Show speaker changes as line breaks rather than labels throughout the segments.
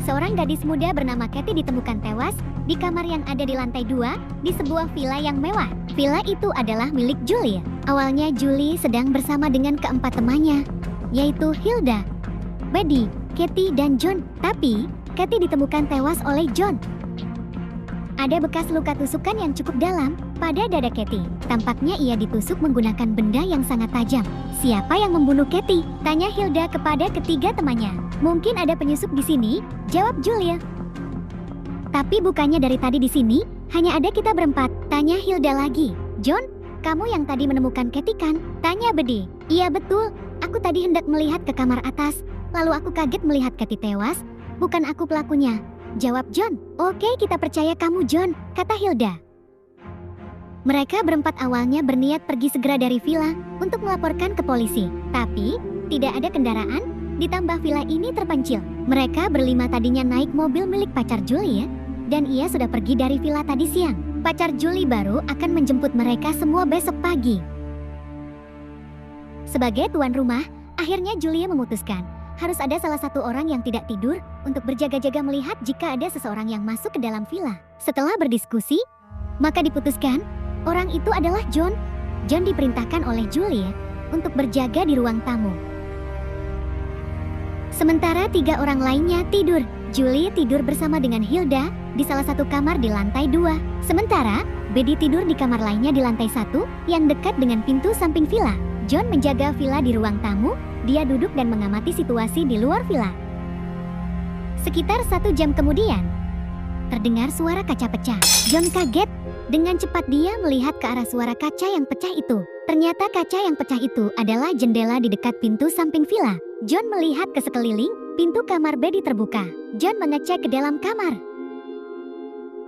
Seorang gadis muda bernama Katie ditemukan tewas di kamar yang ada di lantai 2 di sebuah villa yang mewah. Villa itu adalah milik Julie. Awalnya Julie sedang bersama dengan keempat temannya, yaitu Hilda, Buddy, Katie, dan John. Tapi Katie ditemukan tewas oleh John. Ada bekas luka tusukan yang cukup dalam pada dada Katie. Tampaknya ia ditusuk menggunakan benda yang sangat tajam. Siapa yang membunuh Katie? Tanya Hilda kepada ketiga temannya. Mungkin ada penyusup di sini, jawab Julia. Tapi bukannya dari tadi di sini, hanya ada kita berempat. Tanya Hilda lagi. John, kamu yang tadi menemukan Katie kan? Tanya Buddy. Iya betul, aku tadi hendak melihat ke kamar atas, lalu aku kaget melihat Katie tewas. Bukan aku pelakunya, jawab John. Oke, kita percaya kamu John, kata Hilda. Mereka berempat awalnya berniat pergi segera dari villa untuk melaporkan ke polisi. Tapi, tidak ada kendaraan, ditambah villa ini terpencil. Mereka berlima tadinya naik mobil milik pacar Julie, dan ia sudah pergi dari villa tadi siang. Pacar Julie baru akan menjemput mereka semua besok pagi. Sebagai tuan rumah, akhirnya Julie memutuskan harus ada salah satu orang yang tidak tidur untuk berjaga-jaga melihat jika ada seseorang yang masuk ke dalam villa. Setelah berdiskusi, maka diputuskan orang itu adalah John. John diperintahkan oleh Julie untuk berjaga di ruang tamu. Sementara tiga orang lainnya tidur. Julie tidur bersama dengan Hilda di salah satu kamar di lantai 2. Sementara Buddy tidur di kamar lainnya di lantai 1 yang dekat dengan pintu samping villa. John menjaga villa di ruang tamu. Dia duduk dan mengamati situasi di luar villa. Sekitar 1 jam kemudian, terdengar suara kaca pecah. John kaget. Dengan cepat dia melihat ke arah suara kaca yang pecah itu. Ternyata kaca yang pecah itu adalah jendela di dekat pintu samping villa. John melihat ke sekeliling, pintu kamar Buddy terbuka. John mengecek ke dalam kamar.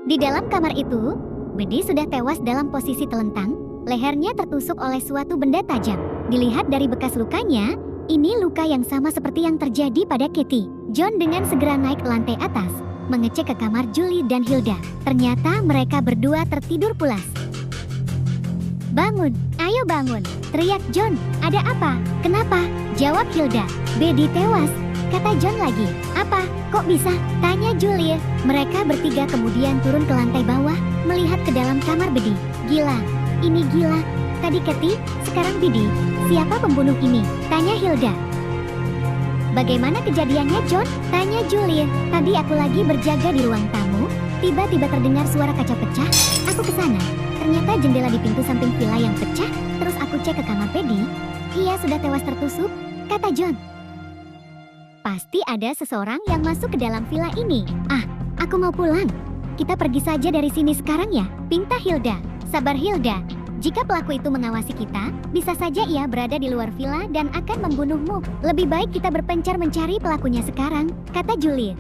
Di dalam kamar itu, Buddy sudah tewas dalam posisi telentang, lehernya tertusuk oleh suatu benda tajam. Dilihat dari bekas lukanya, ini luka yang sama seperti yang terjadi pada Katie. John dengan segera naik ke lantai atas, mengecek ke kamar Julie dan Hilda. Ternyata mereka berdua tertidur pulas. Bangun, ayo bangun, teriak John. Ada apa? Kenapa? Jawab Hilda. Buddy tewas, kata John lagi. Apa? Kok bisa? Tanya Julie. Mereka bertiga kemudian turun ke lantai bawah, melihat ke dalam kamar Buddy. Gila, ini gila. Tadi Katie, sekarang Buddy. Siapa pembunuh ini? Tanya Hilda. Bagaimana kejadiannya John? Tanya Julie. Tadi aku lagi berjaga di ruang tamu, tiba-tiba terdengar suara kaca pecah. Aku ke sana. Ternyata jendela di pintu samping villa yang pecah. Terus aku cek ke kamar Buddy. Ia sudah tewas tertusuk, kata John. Pasti ada seseorang yang masuk ke dalam villa ini. Ah, aku mau pulang. Kita pergi saja dari sini sekarang ya, pinta Hilda. Sabar Hilda. Jika pelaku itu mengawasi kita, bisa saja ia berada di luar villa dan akan membunuhmu. Lebih baik kita berpencar mencari pelakunya sekarang, kata Julie.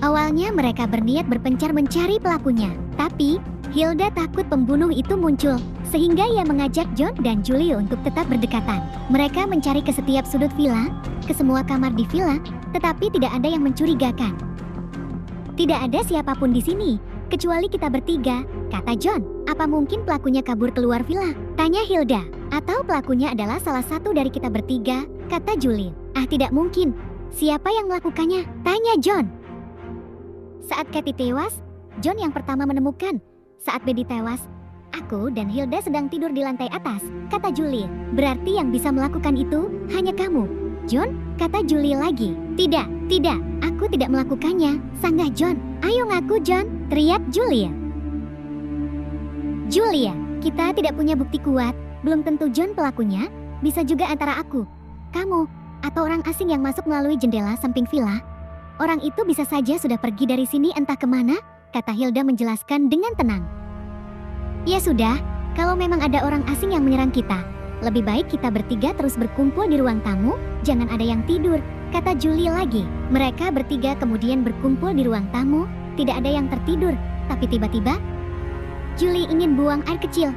Awalnya mereka berniat berpencar mencari pelakunya, tapi Hilda takut pembunuh itu muncul, sehingga ia mengajak John dan Julie untuk tetap berdekatan. Mereka mencari ke setiap sudut villa, ke semua kamar di villa, tetapi tidak ada yang mencurigakan. Tidak ada siapapun di sini, kecuali kita bertiga, kata John. Apa mungkin pelakunya kabur keluar villa? Tanya Hilda. Atau pelakunya adalah salah satu dari kita bertiga, kata Julie. Ah, tidak mungkin. Siapa yang melakukannya? Tanya John. Saat Katie tewas, John yang pertama menemukan. Saat Buddy tewas, aku dan Hilda sedang tidur di lantai atas, kata Julie. Berarti yang bisa melakukan itu hanya kamu, John, kata Julie lagi. Tidak, aku tidak melakukannya, sanggah John. Ayo ngaku John, teriak Julia. Julia, kita tidak punya bukti kuat, belum tentu John pelakunya, bisa juga antara aku, kamu, atau orang asing yang masuk melalui jendela samping villa. Orang itu bisa saja sudah pergi dari sini entah kemana, kata Hilda menjelaskan dengan tenang. Ya sudah, kalau memang ada orang asing yang menyerang kita, lebih baik kita bertiga terus berkumpul di ruang tamu, jangan ada yang tidur, kata Julie lagi. Mereka bertiga kemudian berkumpul di ruang tamu, tidak ada yang tertidur, tapi tiba-tiba Julie ingin buang air kecil.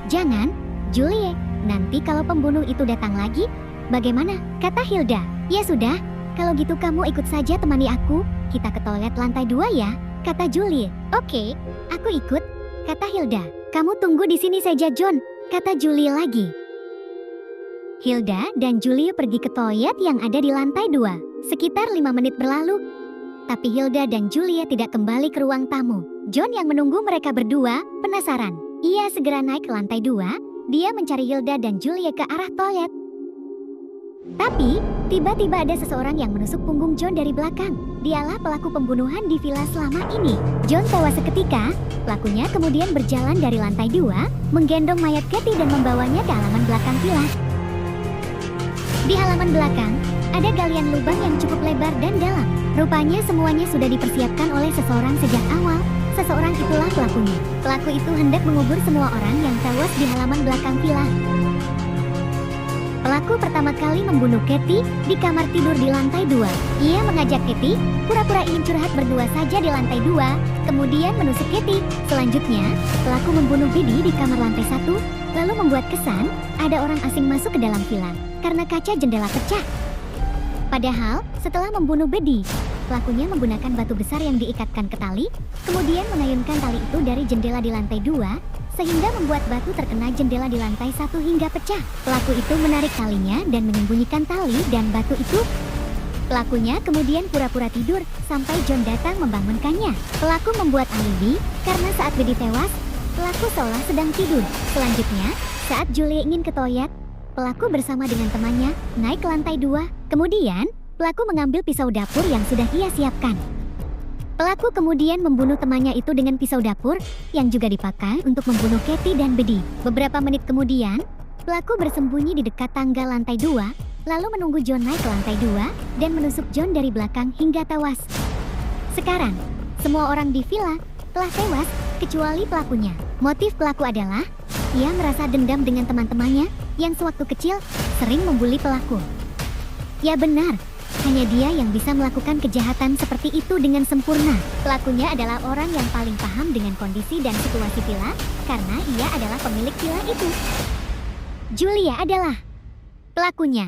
Jangan, Julie, nanti kalau pembunuh itu datang lagi, bagaimana? Kata Hilda. Ya sudah, kalau gitu kamu ikut saja temani aku, kita ke toilet lantai 2 ya, kata Julie. Oke, aku ikut, kata Hilda. Kamu tunggu di sini saja John, kata Julie lagi. Hilda dan Julie pergi ke toilet yang ada di lantai 2. Sekitar 5 menit berlalu, tapi Hilda dan Julie tidak kembali ke ruang tamu. John yang menunggu mereka berdua penasaran. Ia segera naik ke lantai 2. Dia mencari Hilda dan Julie ke arah toilet. Tapi, tiba-tiba ada seseorang yang menusuk punggung John dari belakang. Dialah pelaku pembunuhan di villa selama ini. John tewas seketika. Pelakunya kemudian berjalan dari lantai 2, menggendong mayat Kathy dan membawanya ke halaman belakang villa. Di halaman belakang, ada galian lubang yang cukup lebar dan dalam. Rupanya semuanya sudah dipersiapkan oleh seseorang sejak awal. Seseorang itulah pelakunya. Pelaku itu hendak mengubur semua orang yang tewas di halaman belakang villa. Pelaku pertama kali membunuh Kathy di kamar tidur di lantai 2. Ia mengajak Kathy, pura-pura ingin curhat berdua saja di lantai 2, kemudian menusuk Kathy. Selanjutnya, pelaku membunuh Biddy di kamar lantai 1, lalu membuat kesan ada orang asing masuk ke dalam villa karena kaca jendela pecah. Padahal, setelah membunuh Biddy, pelakunya menggunakan batu besar yang diikatkan ke tali, kemudian mengayunkan tali itu dari jendela di lantai 2, sehingga membuat batu terkena jendela di lantai 1 hingga pecah. Pelaku itu menarik talinya dan menyembunyikan tali dan batu itu. Pelakunya kemudian pura-pura tidur sampai John datang membangunkannya. Pelaku membuat alibi karena saat Biddy tewas, pelaku seolah sedang tidur. Selanjutnya, saat Julie ingin ke toilet, pelaku bersama dengan temannya naik ke lantai 2. Kemudian, pelaku mengambil pisau dapur yang sudah ia siapkan. Pelaku kemudian membunuh temannya itu dengan pisau dapur yang juga dipakai untuk membunuh Kathy dan Biddy. Beberapa menit kemudian, pelaku bersembunyi di dekat tangga lantai 2, lalu menunggu John naik ke lantai 2 dan menusuk John dari belakang hingga tewas. Sekarang, semua orang di villa telah tewas kecuali pelakunya. Motif pelaku adalah ia merasa dendam dengan teman-temannya yang sewaktu kecil sering membuli pelaku. Ya benar. Hanya dia yang bisa melakukan kejahatan seperti itu dengan sempurna. Pelakunya adalah orang yang paling paham dengan kondisi dan situasi villa, karena ia adalah pemilik villa itu. Julia adalah pelakunya.